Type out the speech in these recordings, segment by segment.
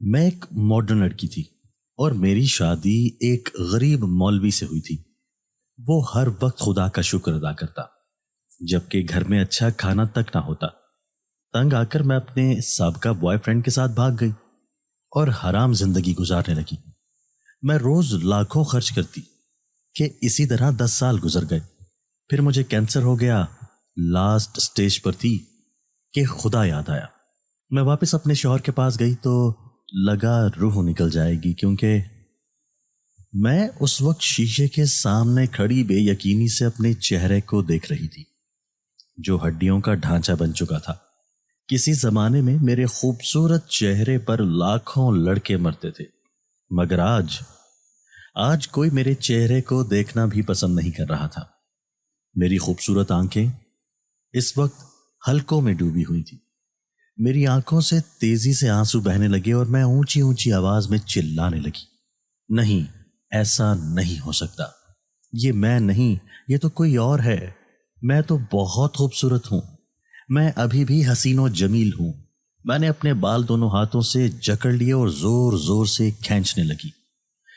میں ایک ماڈرن لڑکی تھی اور میری شادی ایک غریب مولوی سے ہوئی تھی۔ وہ ہر وقت خدا کا شکر ادا کرتا جبکہ گھر میں اچھا کھانا تک نہ ہوتا۔ تنگ آ کر میں اپنے سابقہ بوائے فرینڈ کے ساتھ بھاگ گئی اور حرام زندگی گزارنے لگی۔ میں روز لاکھوں خرچ کرتی کہ اسی طرح 10 سال گزر گئے۔ پھر مجھے کینسر ہو گیا، لاسٹ سٹیج پر تھی کہ خدا یاد آیا۔ میں واپس اپنے شوہر کے پاس گئی تو لگا روح نکل جائے گی، کیونکہ میں اس وقت شیشے کے سامنے کھڑی بے یقینی سے اپنے چہرے کو دیکھ رہی تھی جو ہڈیوں کا ڈھانچہ بن چکا تھا۔ کسی زمانے میں میرے خوبصورت چہرے پر لاکھوں لڑکے مرتے تھے، مگر آج کوئی میرے چہرے کو دیکھنا بھی پسند نہیں کر رہا تھا۔ میری خوبصورت آنکھیں اس وقت حلقوں میں ڈوبی ہوئی تھی۔ میری آنکھوں سے تیزی سے آنسو بہنے لگے اور میں اونچی اونچی آواز میں چلانے لگی، نہیں، ایسا نہیں ہو سکتا، یہ میں نہیں، یہ تو کوئی اور ہے، میں تو بہت خوبصورت ہوں، میں ابھی بھی حسین و جمیل ہوں۔ میں نے اپنے بال دونوں ہاتھوں سے جکڑ لیے اور زور زور سے کھینچنے لگی۔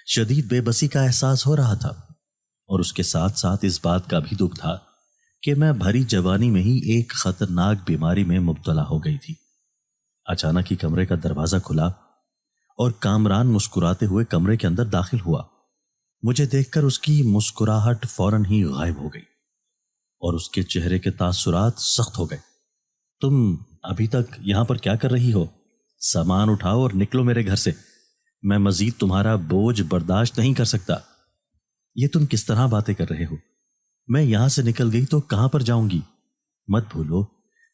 شدید بے بسی کا احساس ہو رہا تھا اور اس کے ساتھ ساتھ اس بات کا بھی دکھ تھا کہ میں بھری جوانی میں ہی ایک خطرناک بیماری میں مبتلا ہو گئی تھی۔ اچانک ہی کمرے کا دروازہ کھلا اور کامران مسکراتے ہوئے کمرے کے اندر داخل ہوا۔ مجھے دیکھ کر اس کی مسکراہٹ فوراً ہی غائب ہو گئی اور اس کے چہرے کے تاثرات سخت ہو گئے۔ تم ابھی تک یہاں پر کیا کر رہی ہو؟ سامان اٹھاؤ اور نکلو میرے گھر سے، میں مزید تمہارا بوجھ برداشت نہیں کر سکتا۔ یہ تم کس طرح باتیں کر رہے ہو؟ میں یہاں سے نکل گئی تو کہاں پر جاؤں گی؟ مت بھولو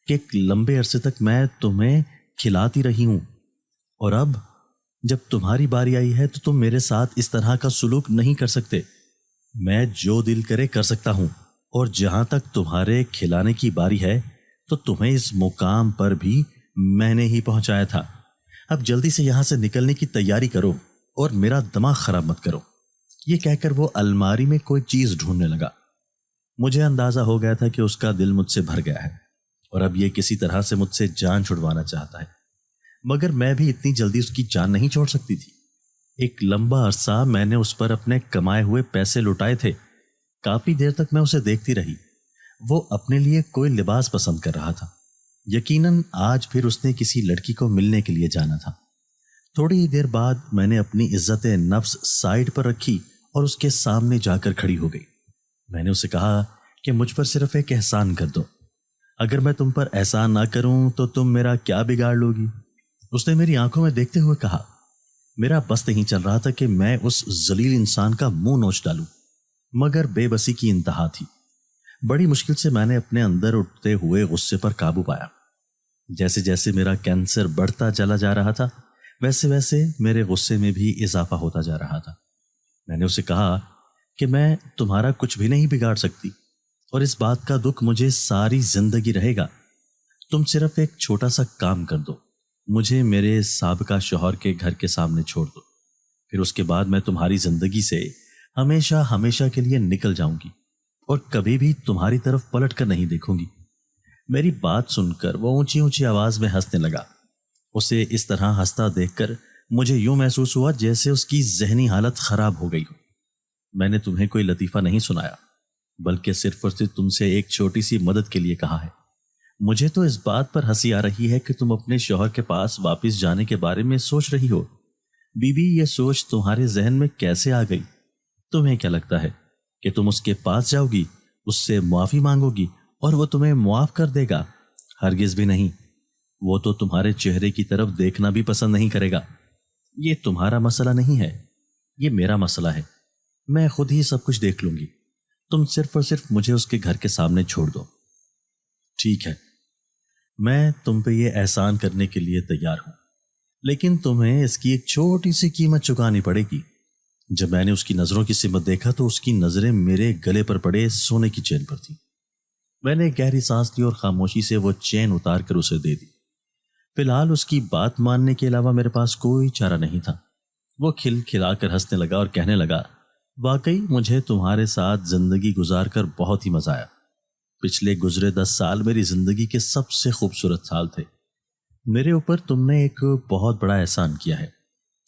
کہ ایک لمبے عرصے تک میں تمہیں کھلاتی رہی ہوں، اور اب جب تمہاری باری آئی ہے تو تم میرے ساتھ اس طرح کا سلوک نہیں کر سکتے۔ میں جو دل کرے کر سکتا ہوں، اور جہاں تک تمہارے کھلانے کی باری ہے تو تمہیں اس مقام پر بھی میں نے ہی پہنچایا تھا۔ اب جلدی سے یہاں سے نکلنے کی تیاری کرو اور میرا دماغ خراب مت کرو۔ یہ کہہ کر وہ الماری میں کوئی چیز ڈھونڈنے لگا۔ مجھے اندازہ ہو گیا تھا کہ اس کا دل مجھ سے بھر گیا ہے اور اب یہ کسی طرح سے مجھ سے جان چھڑوانا چاہتا ہے، مگر میں بھی اتنی جلدی اس کی جان نہیں چھوڑ سکتی تھی۔ ایک لمبا عرصہ میں نے اس پر اپنے کمائے ہوئے پیسے لٹائے تھے۔ کافی دیر تک میں اسے دیکھتی رہی۔ وہ اپنے لیے کوئی لباس پسند کر رہا تھا، یقیناً آج پھر اس نے کسی لڑکی کو ملنے کے لیے جانا تھا۔ تھوڑی ہی دیر بعد میں نے اپنی عزت نفس سائیڈ پر رکھی اور اس کے سامنے جا کر کھڑی ہو گئی۔ میں نے اسے کہا کہ مجھ پر صرف ایک احسان کر دو، اگر میں تم پر احسان نہ کروں تو تم میرا کیا بگاڑ لو گی؟ اس نے میری آنکھوں میں دیکھتے ہوئے کہا۔ میرا بس نہیں چل رہا تھا کہ میں اس ذلیل انسان کا منہ نوچ ڈالوں، مگر بے بسی کی انتہا تھی۔ بڑی مشکل سے میں نے اپنے اندر اٹھتے ہوئے غصے پر قابو پایا۔ جیسے جیسے میرا کینسر بڑھتا چلا جا رہا تھا ویسے ویسے میرے غصے میں بھی اضافہ ہوتا جا رہا تھا۔ میں نے اسے کہا کہ میں تمہارا کچھ بھی نہیں بگاڑ سکتی، اور اس بات کا دکھ مجھے ساری زندگی رہے گا۔ تم صرف ایک چھوٹا سا کام کر دو، مجھے میرے سابقہ شوہر کے گھر کے سامنے چھوڑ دو، پھر اس کے بعد میں تمہاری زندگی سے ہمیشہ ہمیشہ کے لیے نکل جاؤں گی اور کبھی بھی تمہاری طرف پلٹ کر نہیں دیکھوں گی۔ میری بات سن کر وہ اونچی اونچی آواز میں ہنسنے لگا۔ اسے اس طرح ہنستا دیکھ کر مجھے یوں محسوس ہوا جیسے اس کی ذہنی حالت خراب ہو گئی ہو۔ میں نے تمہیں کوئی لطیفہ نہیں سنایا، بلکہ صرف اور صرف تم سے ایک چھوٹی سی مدد کے لیے کہا ہے۔ مجھے تو اس بات پر ہنسی آ رہی ہے کہ تم اپنے شوہر کے پاس واپس جانے کے بارے میں سوچ رہی ہو۔ بی بی، یہ سوچ تمہارے ذہن میں کیسے آ گئی؟ تمہیں کیا لگتا ہے کہ تم اس کے پاس جاؤ گی، اس سے معافی مانگو گی اور وہ تمہیں معاف کر دے گا؟ ہرگز بھی نہیں۔ وہ تو تمہارے چہرے کی طرف دیکھنا بھی پسند نہیں کرے گا۔ یہ تمہارا مسئلہ نہیں ہے، یہ میرا مسئلہ ہے۔ میں خود ہی سب کچھ دیکھ لوں گی، تم صرف اور صرف مجھے اس کے گھر کے سامنے چھوڑ دو۔ ٹھیک ہے، میں تم پہ یہ احسان کرنے کے لیے تیار ہوں، لیکن تمہیں اس کی ایک چھوٹی سی قیمت چکانی پڑے گی۔ جب میں نے اس کی نظروں کی سمت دیکھا تو اس کی نظریں میرے گلے پر پڑے سونے کی چین پر تھیں۔ میں نے گہری سانس لی اور خاموشی سے وہ چین اتار کر اسے دے دی۔ فی الحال اس کی بات ماننے کے علاوہ میرے پاس کوئی چارہ نہیں تھا۔ وہ کھل کھلا کر ہنسنے لگا اور کہنے لگا، واقعی مجھے تمہارے ساتھ زندگی گزار کر بہت ہی مزہ آیا۔ پچھلے گزرے 10 سال میری زندگی کے سب سے خوبصورت سال تھے۔ میرے اوپر تم نے ایک بہت بڑا احسان کیا ہے۔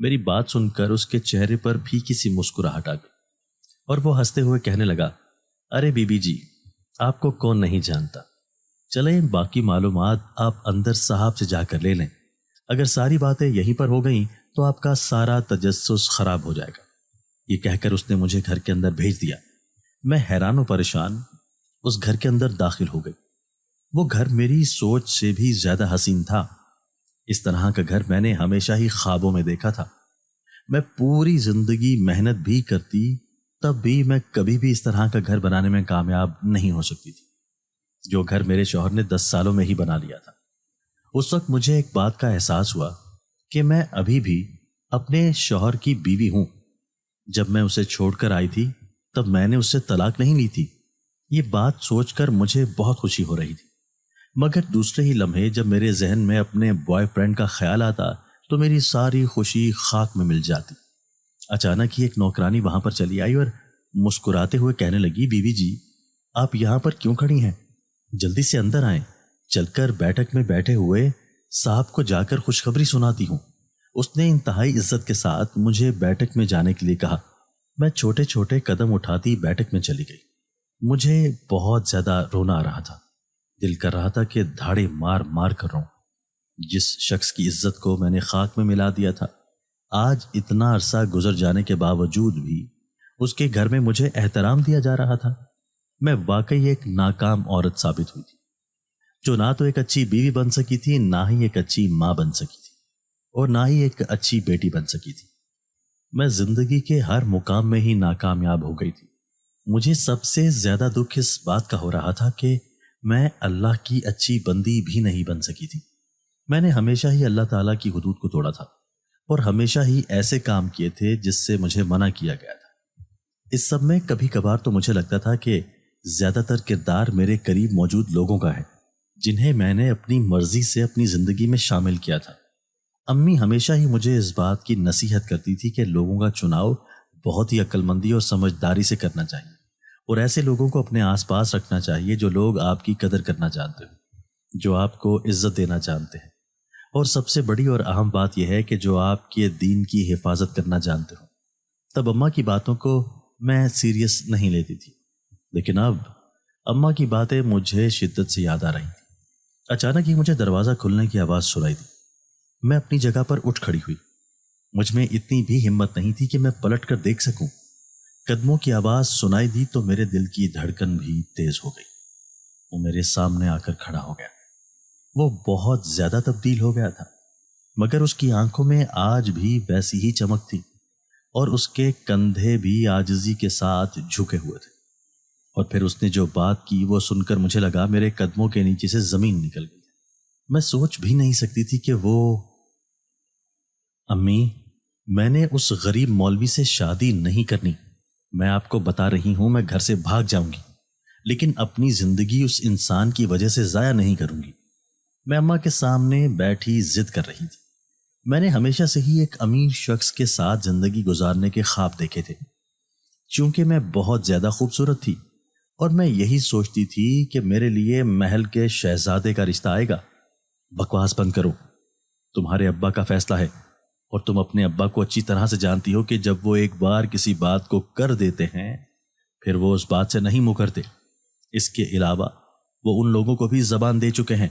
میری بات سن کر اس کے چہرے پر پھیکی سی مسکراہٹ آ گئی اور وہ ہنستے ہوئے کہنے لگا، ارے بی بی جی، آپ کو کون نہیں جانتا، چلیں باقی معلومات آپ اندر صاحب سے جا کر لے لیں، اگر ساری باتیں یہیں پر ہو گئیں تو آپ کا سارا تجسس خراب ہو جائے گا۔ یہ کہہ کر اس نے مجھے گھر کے اندر بھیج دیا۔ میں حیران و پریشان اس گھر کے اندر داخل ہو گئی۔ وہ گھر میری سوچ سے بھی زیادہ حسین تھا۔ اس طرح کا گھر میں نے ہمیشہ ہی خوابوں میں دیکھا تھا۔ میں پوری زندگی محنت بھی کرتی تب بھی میں کبھی بھی اس طرح کا گھر بنانے میں کامیاب نہیں ہو سکتی تھی، جو گھر میرے شوہر نے 10 سالوں میں ہی بنا لیا تھا۔ اس وقت مجھے ایک بات کا احساس ہوا کہ میں ابھی بھی اپنے شوہر کی بیوی ہوں۔ جب میں اسے چھوڑ کر آئی تھی تب میں نے اس سے طلاق نہیں لی تھی۔ یہ بات سوچ کر مجھے بہت خوشی ہو رہی تھی، مگر دوسرے ہی لمحے جب میرے ذہن میں اپنے بوائے فرینڈ کا خیال آتا تو میری ساری خوشی خاک میں مل جاتی۔ اچانک ہی ایک نوکرانی وہاں پر چلی آئی اور مسکراتے ہوئے کہنے لگی، بیوی جی، آپ یہاں پر کیوں کھڑی ہیں؟ جلدی سے اندر آئیں، چل کر بیٹھک میں بیٹھے ہوئے صاحب کو جا کر خوشخبری سناتی ہوں۔ اس نے انتہائی عزت کے ساتھ مجھے بیٹھک میں جانے کے لیے کہا۔ میں چھوٹے چھوٹے قدم اٹھاتی بیٹھک میں چلی گئی۔ مجھے بہت زیادہ رونا آ رہا تھا، دل کر رہا تھا کہ دھاڑے مار مار کر رہوں۔ جس شخص کی عزت کو میں نے خاک میں ملا دیا تھا، آج اتنا عرصہ گزر جانے کے باوجود بھی اس کے گھر میں مجھے احترام دیا جا رہا تھا۔ میں واقعی ایک ناکام عورت ثابت ہوئی تھی، جو نہ تو ایک اچھی بیوی بن سکی تھی، نہ ہی ایک اچھی ماں بن سکی تھی، اور نہ ہی ایک اچھی بیٹی بن سکی تھی۔ میں زندگی کے ہر مقام میں ہی ناکامیاب ہو گئی تھی۔ مجھے سب سے زیادہ دکھ اس بات کا ہو رہا تھا کہ میں اللہ کی اچھی بندی بھی نہیں بن سکی تھی۔ میں نے ہمیشہ ہی اللہ تعالیٰ کی حدود کو توڑا تھا اور ہمیشہ ہی ایسے کام کیے تھے جس سے مجھے منع کیا گیا تھا۔ اس سب میں کبھی کبھار تو مجھے لگتا تھا کہ زیادہ تر کردار میرے قریب موجود لوگوں کا ہے، جنہیں میں نے اپنی مرضی سے اپنی زندگی میں شامل کیا تھا۔ امی ہمیشہ ہی مجھے اس بات کی نصیحت کرتی تھی کہ لوگوں کا چناؤ بہت ہی عقل مندی اور سمجھداری سے کرنا چاہیے، اور ایسے لوگوں کو اپنے آس پاس رکھنا چاہیے جو لوگ آپ کی قدر کرنا جانتے ہو، جو آپ کو عزت دینا جانتے ہیں، اور سب سے بڑی اور اہم بات یہ ہے کہ جو آپ کے دین کی حفاظت کرنا جانتے ہو۔ تب اماں کی باتوں کو میں سیریس نہیں لیتی تھی، لیکن اب اماں کی باتیں مجھے شدت سے یاد آ رہی تھیں۔ اچانک ہی مجھے دروازہ کھلنے کی آواز سنائی دی۔ میں اپنی جگہ پر اٹھ کھڑی ہوئی۔ مجھ میں اتنی بھی ہمت نہیں تھی کہ میں پلٹ کر دیکھ سکوں۔ قدموں کی آواز سنائی دی تو میرے دل کی دھڑکن بھی تیز ہو گئی۔ وہ میرے سامنے آ کر کھڑا ہو گیا۔ وہ بہت زیادہ تبدیل ہو گیا تھا، مگر اس کی آنکھوں میں آج بھی ویسی ہی چمک تھی، اور اس کے کندھے بھی عاجزی کے ساتھ جھکے ہوئے تھے۔ اور پھر اس نے جو بات کی وہ سن کر مجھے لگا میرے قدموں کے نیچے سے زمین نکل گئی۔ میں سوچ بھی نہیں سکتی تھی کہ وہ… امی، میں نے اس غریب مولوی سے شادی نہیں کرنی۔ میں آپ کو بتا رہی ہوں، میں گھر سے بھاگ جاؤں گی، لیکن اپنی زندگی اس انسان کی وجہ سے ضائع نہیں کروں گی۔ میں اماں کے سامنے بیٹھی ضد کر رہی تھی۔ میں نے ہمیشہ سے ہی ایک امیر شخص کے ساتھ زندگی گزارنے کے خواب دیکھے تھے، چونکہ میں بہت زیادہ خوبصورت تھی، اور میں یہی سوچتی تھی کہ میرے لیے محل کے شہزادے کا رشتہ آئے گا۔ بکواس بند کرو، تمہارے ابا کا فیصلہ ہے، اور تم اپنے ابا کو اچھی طرح سے جانتی ہو کہ جب وہ ایک بار کسی بات کو کر دیتے ہیں پھر وہ اس بات سے نہیں مکرتے۔ اس کے علاوہ وہ ان لوگوں کو بھی زبان دے چکے ہیں۔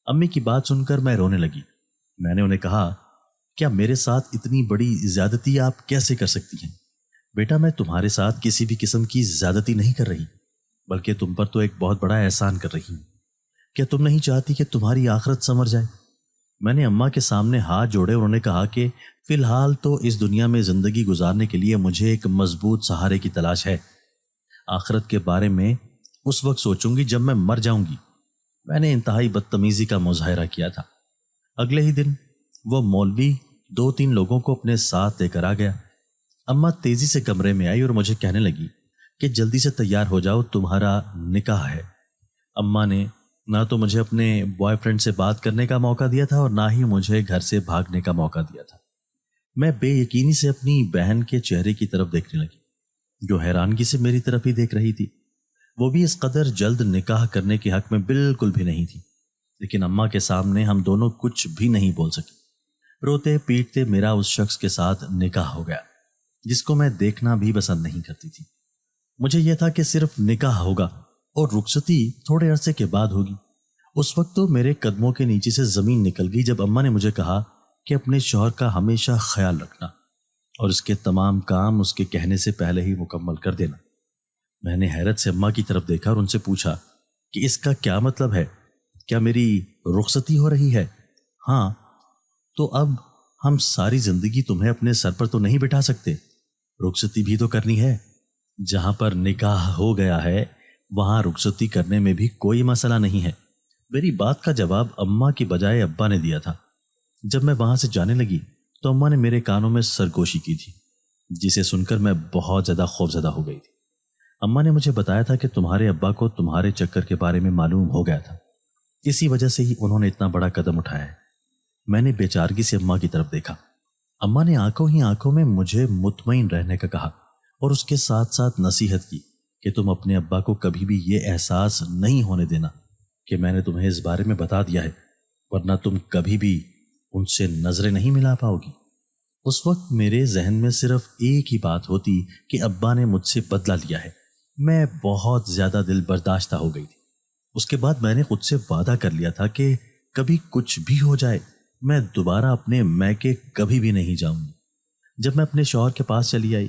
امی کی بات سن کر میں رونے لگی۔ میں نے انہیں کہا، کیا میرے ساتھ اتنی بڑی زیادتی آپ کیسے کر سکتی ہیں؟ بیٹا، میں تمہارے ساتھ کسی بھی قسم کی زیادتی نہیں کر رہی، بلکہ تم پر تو ایک بہت بڑا احسان کر رہی ہوں۔ کیا تم نہیں چاہتی کہ تمہاری آخرت سنور جائے؟ میں نے اماں کے سامنے ہاتھ جوڑے اور انہوں نے کہا کہ فی الحال تو اس دنیا میں زندگی گزارنے کے لیے مجھے ایک مضبوط سہارے کی تلاش ہے۔ آخرت کے بارے میں اس وقت سوچوں گی جب میں مر جاؤں گی۔ میں نے انتہائی بدتمیزی کا مظاہرہ کیا تھا۔ اگلے ہی دن وہ مولوی 2-3 لوگوں کو اپنے ساتھ لے کر آ گیا۔ اماں تیزی سے کمرے میں آئی اور مجھے کہنے لگی کہ جلدی سے تیار ہو جاؤ، تمہارا نکاح ہے۔ اماں نے نہ تو مجھے اپنے بوائے فرینڈ سے بات کرنے کا موقع دیا تھا اور نہ ہی مجھے گھر سے بھاگنے کا موقع دیا تھا۔ میں بے یقینی سے اپنی بہن کے چہرے کی طرف دیکھنے لگی، جو حیرانگی سے میری طرف ہی دیکھ رہی تھی۔ وہ بھی اس قدر جلد نکاح کرنے کے حق میں بالکل بھی نہیں تھی، لیکن اماں کے سامنے ہم دونوں کچھ بھی نہیں بول سکے۔ روتے پیٹتے میرا اس شخص کے ساتھ نکاح ہو گیا جس کو میں دیکھنا بھی پسند نہیں کرتی تھی۔ مجھے یہ تھا کہ صرف نکاح ہوگا اور رخصتی تھوڑے عرصے کے بعد ہوگی۔ اس وقت تو میرے قدموں کے نیچے سے زمین نکل گئی جب اماں نے مجھے کہا کہ اپنے شوہر کا ہمیشہ خیال رکھنا اور اس کے تمام کام اس کے کہنے سے پہلے ہی مکمل کر دینا۔ میں نے حیرت سے اماں کی طرف دیکھا اور ان سے پوچھا کہ اس کا کیا مطلب ہے؟ کیا میری رخصتی ہو رہی ہے؟ ہاں، تو اب ہم ساری زندگی تمہیں اپنے سر پر تو نہیں بٹھا سکتے، رخصتی بھی تو کرنی ہے۔ جہاں پر نکاح ہو گیا ہے وہاں رخصتی کرنے میں بھی کوئی مسئلہ نہیں ہے۔ میری بات کا جواب اماں کی بجائے ابا نے دیا تھا۔ جب میں وہاں سے جانے لگی تو اماں نے میرے کانوں میں سرگوشی کی تھی، جسے سن کر میں بہت زیادہ خوفزدہ ہو گئی تھی۔ اماں نے مجھے بتایا تھا کہ تمہارے ابا کو تمہارے چکر کے بارے میں معلوم ہو گیا تھا، اسی وجہ سے ہی انہوں نے اتنا بڑا قدم اٹھایا ہے۔ میں نے بے چارگی سے اماں کی طرف دیکھا۔ اماں نے آنکھوں ہی آنکھوں میں مجھے مطمئن رہنے کا کہا اور اس کے ساتھ ساتھ نصیحت کی کہ تم اپنے ابا کو کبھی بھی یہ احساس نہیں ہونے دینا کہ میں نے تمہیں اس بارے میں بتا دیا ہے، ورنہ تم کبھی بھی ان سے نظریں نہیں ملا پاؤ گی۔ اس وقت میرے ذہن میں صرف ایک ہی بات ہوتی کہ ابا نے مجھ سے بدلہ لیا ہے۔ میں بہت زیادہ دل برداشتہ ہو گئی تھی۔ اس کے بعد میں نے خود سے وعدہ کر لیا تھا کہ کبھی کچھ بھی ہو جائے میں دوبارہ اپنے میکے کبھی بھی نہیں جاؤں گی۔ جب میں اپنے شوہر کے پاس چلی آئی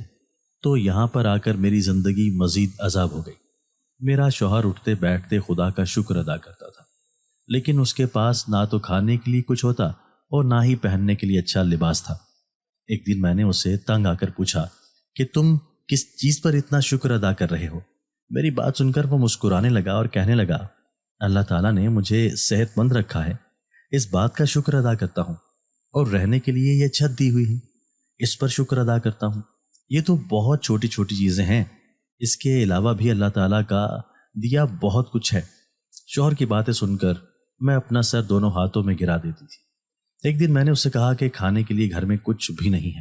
تو یہاں پر آ کر میری زندگی مزید عذاب ہو گئی۔ میرا شوہر اٹھتے بیٹھتے خدا کا شکر ادا کرتا تھا، لیکن اس کے پاس نہ تو کھانے کے لیے کچھ ہوتا اور نہ ہی پہننے کے لیے اچھا لباس تھا۔ ایک دن میں نے اسے تنگ آ کر پوچھا کہ تم کس چیز پر اتنا شکر ادا کر رہے ہو؟ میری بات سن کر وہ مسکرانے لگا اور کہنے لگا، اللہ تعالیٰ نے مجھے صحت مند رکھا ہے، اس بات کا شکر ادا کرتا ہوں، اور رہنے کے لیے یہ چھت دی ہوئی ہے، اس پر شکر ادا کرتا ہوں۔ یہ تو بہت چھوٹی چھوٹی چیزیں ہیں، اس کے علاوہ بھی اللہ تعالیٰ کا دیا بہت کچھ ہے۔ شوہر کی باتیں سن کر میں اپنا سر دونوں ہاتھوں میں گرا دیتی تھی۔ ایک دن میں نے اس سے کہا کہ کھانے کے لیے گھر میں کچھ بھی نہیں ہے۔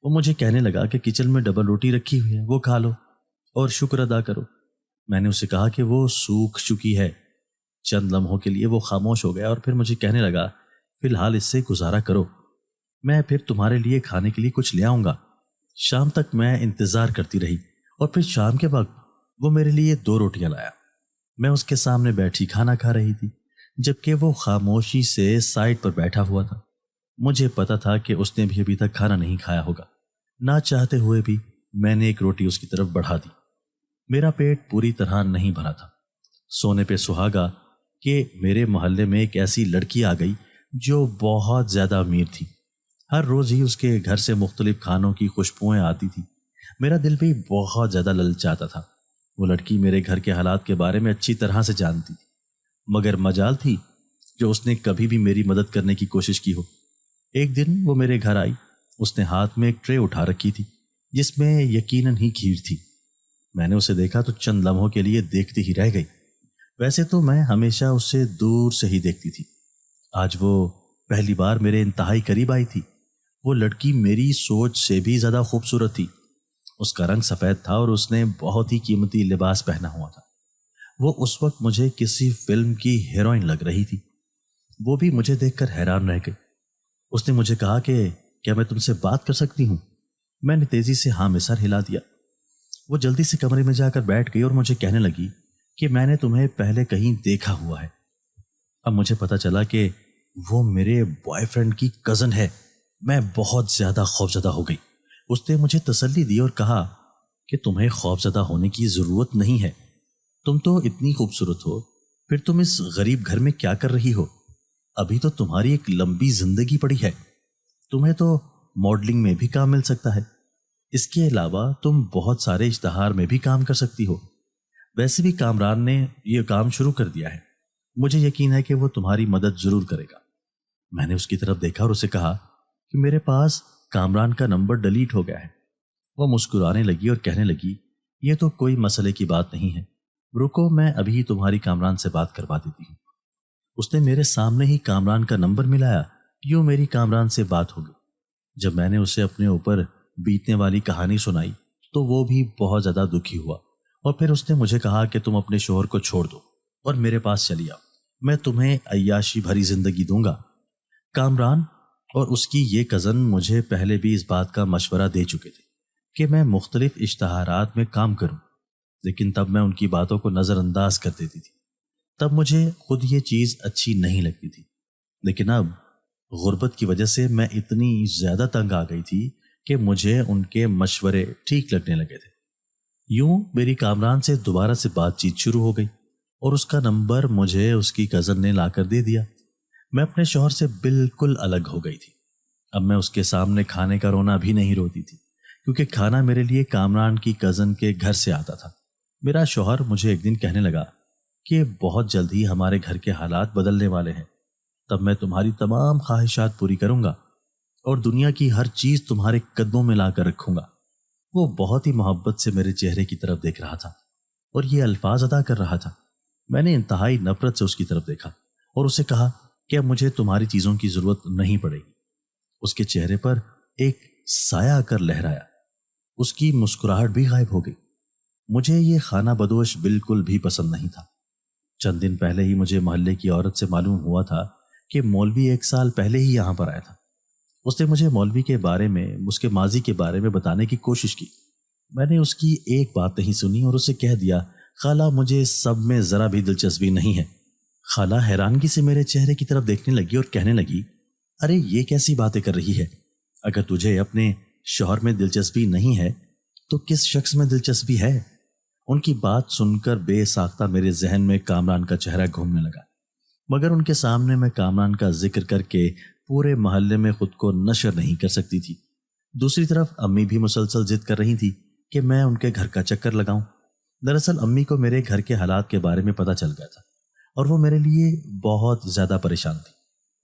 وہ مجھے کہنے لگا کہ کچن میں ڈبل روٹی رکھی ہوئی ہے، وہ کھا لو اور شکر ادا کرو۔ میں نے اسے کہا کہ وہ سوکھ چکی ہے۔ چند لمحوں کے لیے وہ خاموش ہو گیا اور پھر مجھے کہنے لگا، فی الحال اس سے گزارا کرو، میں پھر تمہارے لیے کھانے کے لیے کچھ لے آؤں گا۔ شام تک میں انتظار کرتی رہی اور پھر شام کے وقت وہ میرے لیے 2 روٹیاں لایا۔ میں اس کے سامنے بیٹھی کھانا کھا رہی تھی جبکہ وہ خاموشی سے سائڈ پر بیٹھا ہوا تھا۔ مجھے پتا تھا کہ اس نے بھی ابھی تک کھانا نہیں کھایا ہوگا۔ نہ چاہتے ہوئے بھی میں نے ایک روٹی اس کی طرف بڑھا دی۔ میرا پیٹ پوری طرح نہیں بھرا تھا۔ سونے پہ سہاگا کہ میرے محلے میں ایک ایسی لڑکی آ گئی جو بہت زیادہ امیر تھی۔ ہر روز ہی اس کے گھر سے مختلف کھانوں کی خوشبوئیں آتی تھی۔ میرا دل بھی بہت زیادہ للچاتا تھا۔ وہ لڑکی میرے گھر کے حالات کے بارے میں اچھی طرح سے جانتی تھی، مگر مجال تھی جو اس نے کبھی بھی میری مدد کرنے کی کوشش کی ہو۔ ایک دن وہ میرے گھر آئی۔ اس نے ہاتھ میں ایک ٹرے اٹھا رکھی تھی جس میں یقیناً ہی کھیر تھی۔ میں نے اسے دیکھا تو چند لمحوں کے لیے دیکھتی ہی رہ گئی۔ ویسے تو میں ہمیشہ اسے دور سے ہی دیکھتی تھی، آج وہ پہلی بار میرے انتہائی قریب آئی تھی۔ وہ لڑکی میری سوچ سے بھی زیادہ خوبصورت تھی۔ اس کا رنگ سفید تھا اور اس نے بہت ہی قیمتی لباس پہنا ہوا تھا۔ وہ اس وقت مجھے کسی فلم کی ہیروئن لگ رہی تھی۔ وہ بھی مجھے دیکھ کر حیران رہ گئی۔ اس نے مجھے کہا کہ کیا میں تم سے بات کر سکتی ہوں؟ میں نے تیزی سے ہاں میں سر ہلا دیا۔ وہ جلدی سے کمرے میں جا کر بیٹھ گئی اور مجھے کہنے لگی کہ میں نے تمہیں پہلے کہیں دیکھا ہوا ہے۔ اب مجھے پتا چلا کہ وہ میرے بوائے فرینڈ کی کزن ہے۔ میں بہت زیادہ خوفزدہ ہو گئی۔ اس نے مجھے تسلی دی اور کہا کہ تمہیں خوفزدہ ہونے کی ضرورت نہیں ہے، تم تو اتنی خوبصورت ہو، پھر تم اس غریب گھر میں کیا کر رہی ہو؟ ابھی تو تمہاری ایک لمبی زندگی پڑی ہے، تمہیں تو ماڈلنگ میں بھی کام مل سکتا ہے، اس کے علاوہ تم بہت سارے اشتہار میں بھی کام کر سکتی ہو۔ ویسے بھی کامران نے یہ کام شروع کر دیا ہے، مجھے یقین ہے کہ وہ تمہاری مدد ضرور کرے گا۔ میں نے اس کی طرف دیکھا اور اسے کہا کہ میرے پاس کامران کا نمبر ڈیلیٹ ہو گیا ہے۔ وہ مسکرانے لگی اور کہنے لگی، یہ تو کوئی مسئلے کی بات نہیں ہے، رکو میں ابھی تمہاری کامران سے بات کروا دیتی ہوں۔ اس نے میرے سامنے ہی کامران کا نمبر ملایا، یوں میری کامران سے بات ہو گئی۔ جب میں نے اسے اپنے اوپر بیتنے والی کہانی سنائی تو وہ بھی بہت زیادہ دکھی ہوا، اور پھر اس نے مجھے کہا کہ تم اپنے شوہر کو چھوڑ دو اور میرے پاس چلی آؤ، میں تمہیں عیاشی بھری زندگی دوں گا۔ کامران اور اس کی یہ کزن مجھے پہلے بھی اس بات کا مشورہ دے چکے تھے کہ میں مختلف اشتہارات میں کام کروں، لیکن تب میں ان کی باتوں کو نظر انداز کر دیتی تھی۔ تب مجھے خود یہ چیز اچھی نہیں لگتی تھی، لیکن اب غربت کی وجہ سے میں اتنی زیادہ تنگ آ گئی تھی کہ مجھے ان کے مشورے ٹھیک لگنے لگے تھے۔ یوں میری کامران سے دوبارہ سے بات چیت شروع ہو گئی اور اس کا نمبر مجھے اس کی کزن نے لا کر دے دیا۔ میں اپنے شوہر سے بالکل الگ ہو گئی تھی۔ اب میں اس کے سامنے کھانے کا رونا بھی نہیں روتی تھی، کیونکہ کھانا میرے لیے کامران کی کزن کے گھر سے آتا تھا۔ میرا شوہر مجھے ایک دن کہنے لگا کہ بہت جلد ہی ہمارے گھر کے حالات بدلنے والے ہیں، تب میں تمہاری تمام خواہشات پوری کروں گا اور دنیا کی ہر چیز تمہارے قدموں میں لا کر رکھوں گا۔ وہ بہت ہی محبت سے میرے چہرے کی طرف دیکھ رہا تھا اور یہ الفاظ ادا کر رہا تھا۔ میں نے انتہائی نفرت سے اس کی طرف دیکھا اور اسے کہا کہ اب مجھے تمہاری چیزوں کی ضرورت نہیں پڑے گی۔ اس کے چہرے پر ایک سایہ آ کر لہرایا، اس کی مسکراہٹ بھی غائب ہو گئی۔ مجھے یہ خانہ بدوش بالکل بھی پسند نہیں تھا۔ چند دن پہلے ہی مجھے محلے کی عورت سے معلوم ہوا تھا کہ مولوی 1 سال پہلے ہی یہاں پر آیا تھا۔ اس نے مجھے مولوی کے بارے میں، اس کے ماضی کے بارے میں بتانے کی کوشش کی۔ میں نے اس کی ایک بات نہیں سنی اور اسے کہہ دیا، خالہ مجھے اس سب میں ذرا بھی دلچسپی نہیں ہے۔ خالہ حیرانگی سے میرے چہرے کی طرف دیکھنے لگی اور کہنے لگی، ارے یہ کیسی باتیں کر رہی ہے؟ اگر تجھے اپنے شوہر میں دلچسپی نہیں ہے تو کس شخص میں دلچسپی ہے؟ ان کی بات سن کر بے ساختہ میرے ذہن میں کامران کا چہرہ گھومنے لگا، مگر ان کے سامنے میں کامران کا ذکر کر کے پورے محلے میں خود کو نشر نہیں کر سکتی تھی۔ دوسری طرف امی بھی مسلسل ضد کر رہی تھی کہ میں ان کے گھر کا چکر لگاؤں۔ دراصل امی کو میرے گھر کے حالات کے بارے میں پتہ چل گیا تھا اور وہ میرے لیے بہت زیادہ پریشان تھی،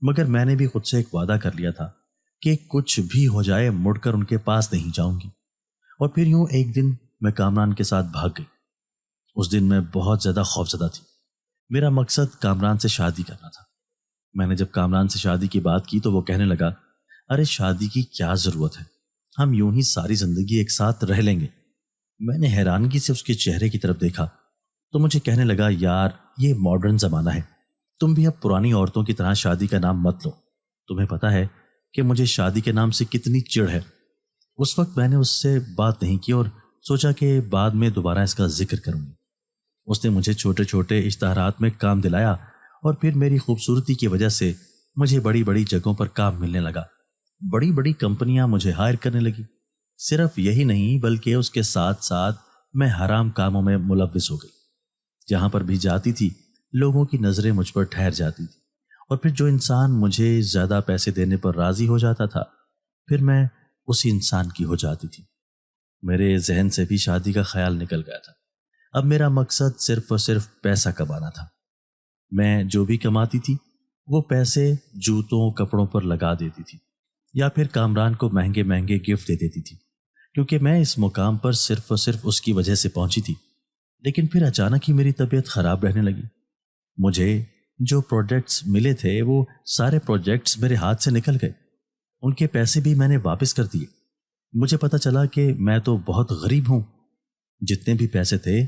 مگر میں نے بھی خود سے ایک وعدہ کر لیا تھا کہ کچھ بھی ہو جائے مڑ کر ان کے پاس نہیں جاؤں گی۔ اور پھر یوں ایک دن میں کامران کے ساتھ بھاگ گئی۔ اس دن میں بہت زیادہ خوفزدہ تھی۔ میرا مقصد کامران سے شادی کرنا تھا۔ میں نے جب کامران سے شادی کی بات کی تو وہ کہنے لگا، ارے شادی کی کیا ضرورت ہے، ہم یوں ہی ساری زندگی ایک ساتھ رہ لیں گے۔ میں نے حیرانگی سے اس کے چہرے کی طرف دیکھا تو مجھے کہنے لگا، یار یہ ماڈرن زمانہ ہے، تم بھی اب پرانی عورتوں کی طرح شادی کا نام مت لو۔ تمہیں پتہ ہے کہ مجھے شادی کے نام سے کتنی چڑ ہے۔ اس وقت میں نے اس سے بات نہیں کی اور سوچا کہ بعد میں دوبارہ اس کا ذکر کروں گی۔ اس نے مجھے چھوٹے چھوٹے اشتہارات میں کام دلایا اور پھر میری خوبصورتی کی وجہ سے مجھے بڑی بڑی جگہوں پر کام ملنے لگا۔ بڑی بڑی کمپنیاں مجھے ہائر کرنے لگی۔ صرف یہی نہیں بلکہ اس کے ساتھ ساتھ میں حرام کاموں میں ملوث ہو گئی۔ جہاں پر بھی جاتی تھی لوگوں کی نظریں مجھ پر ٹھہر جاتی تھی، اور پھر جو انسان مجھے زیادہ پیسے دینے پر راضی ہو جاتا تھا پھر میں اسی انسان کی ہو جاتی تھی۔ میرے ذہن سے بھی شادی کا خیال نکل گیا تھا۔ اب میرا مقصد صرف اور صرف پیسہ کمانا تھا۔ میں جو بھی کماتی تھی وہ پیسے جوتوں کپڑوں پر لگا دیتی تھی یا پھر کامران کو مہنگے مہنگے گفٹ دے دیتی تھی، کیونکہ میں اس مقام پر صرف اور صرف اس کی وجہ سے پہنچی تھی۔ لیکن پھر اچانک ہی میری طبیعت خراب رہنے لگی۔ مجھے جو پروجیکٹس ملے تھے وہ سارے پروجیکٹس میرے ہاتھ سے نکل گئے۔ ان کے پیسے بھی میں نے واپس کر دیے۔ مجھے پتہ چلا کہ میں تو بہت غریب ہوں۔ جتنے بھی پیسے تھے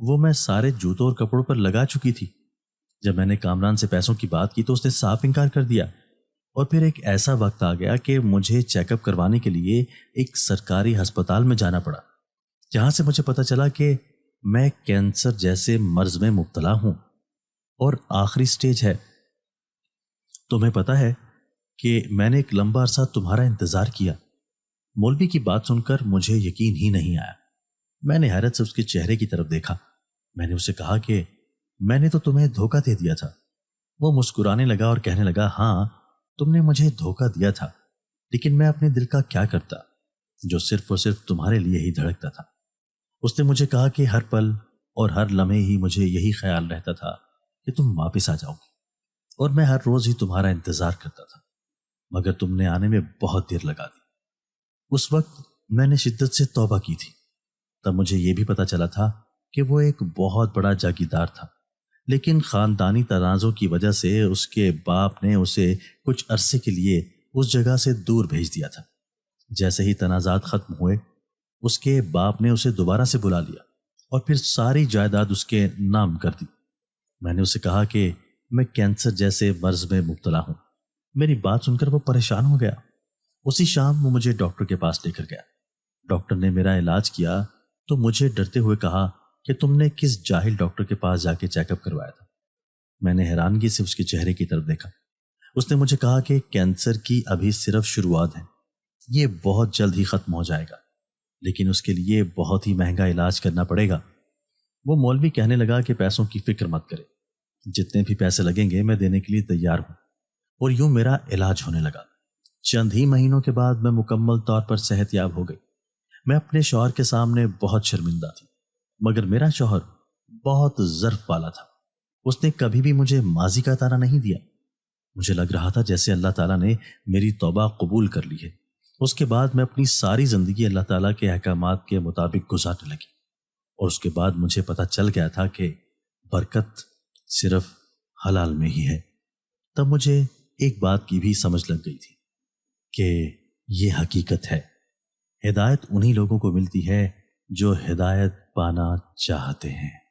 وہ میں سارے جوتوں اور کپڑوں پر لگا چکی تھی۔ جب میں نے کامران سے پیسوں کی بات کی تو اس نے صاف انکار کر دیا، اور پھر ایک ایسا وقت آ گیا کہ مجھے چیک اپ کروانے کے لیے ایک سرکاری ہسپتال میں جانا پڑا، جہاں سے مجھے پتہ چلا کہ میں کینسر جیسے مرض میں مبتلا ہوں اور آخری سٹیج ہے۔ تمہیں پتہ ہے کہ میں نے ایک لمبا عرصہ تمہارا انتظار کیا۔ مولوی کی بات سن کر مجھے یقین ہی نہیں آیا۔ میں نے حیرت سے اس کے چہرے کی طرف دیکھا۔ میں نے اسے کہا کہ میں نے تو تمہیں دھوکہ دے دیا تھا۔ وہ مسکرانے لگا اور کہنے لگا، ہاں تم نے مجھے دھوکہ دیا تھا، لیکن میں اپنے دل کا کیا کرتا جو صرف اور صرف تمہارے لیے ہی دھڑکتا تھا۔ اس نے مجھے کہا کہ ہر پل اور ہر لمحے ہی مجھے یہی خیال رہتا تھا کہ تم واپس آ جاؤ گی، اور میں ہر روز ہی تمہارا انتظار کرتا تھا، مگر تم نے آنے میں بہت دیر لگا دی۔ اس وقت میں نے شدت سے توبہ کی تھی۔ تب مجھے یہ بھی پتہ چلا تھا کہ وہ ایک بہت بڑا جاگیردار تھا، لیکن خاندانی تنازع کی وجہ سے اس کے باپ نے اسے کچھ عرصے کے لیے اس جگہ سے دور بھیج دیا تھا۔ جیسے ہی تنازعات ختم ہوئے اس کے باپ نے اسے دوبارہ سے بلا لیا اور پھر ساری جائیداد اس کے نام کر دی۔ میں نے اسے کہا کہ میں کینسر جیسے مرض میں مبتلا ہوں میری بات سن کر وہ پریشان ہو گیا۔ اسی شام وہ مجھے ڈاکٹر کے پاس لے کر گیا۔ ڈاکٹر نے میرا علاج کیا تو مجھے ڈرتے ہوئے کہا کہ تم نے کس جاہل ڈاکٹر کے پاس جا کے چیک اپ کروایا تھا؟ میں نے حیرانگی سے اس کے چہرے کی طرف دیکھا۔ اس نے مجھے کہا کہ کینسر کی ابھی صرف شروعات ہے، یہ بہت جلد ہی ختم ہو جائے گا، لیکن اس کے لیے بہت ہی مہنگا علاج کرنا پڑے گا۔ وہ مولوی کہنے لگا کہ پیسوں کی فکر مت کرے، جتنے بھی پیسے لگیں گے میں دینے کے لیے تیار ہوں۔ اور یوں میرا علاج ہونے لگا۔ چند ہی مہینوں کے بعد میں مکمل طور پر صحت یاب ہو گئی۔ میں اپنے شوہر کے سامنے بہت شرمندہ تھی، مگر میرا شوہر بہت ظرف والا تھا۔ اس نے کبھی بھی مجھے ماضی کا تانا نہیں دیا۔ مجھے لگ رہا تھا جیسے اللہ تعالیٰ نے میری توبہ قبول کر لی ہے۔ اس کے بعد میں اپنی ساری زندگی اللہ تعالیٰ کے احکامات کے مطابق گزارنے لگی، اور اس کے بعد مجھے پتہ چل گیا تھا کہ برکت صرف حلال میں ہی ہے۔ تب مجھے ایک بات کی بھی سمجھ لگ گئی تھی کہ یہ حقیقت ہے، ہدایت انہی لوگوں کو ملتی ہے جو ہدایت پانا چاہتے ہیں۔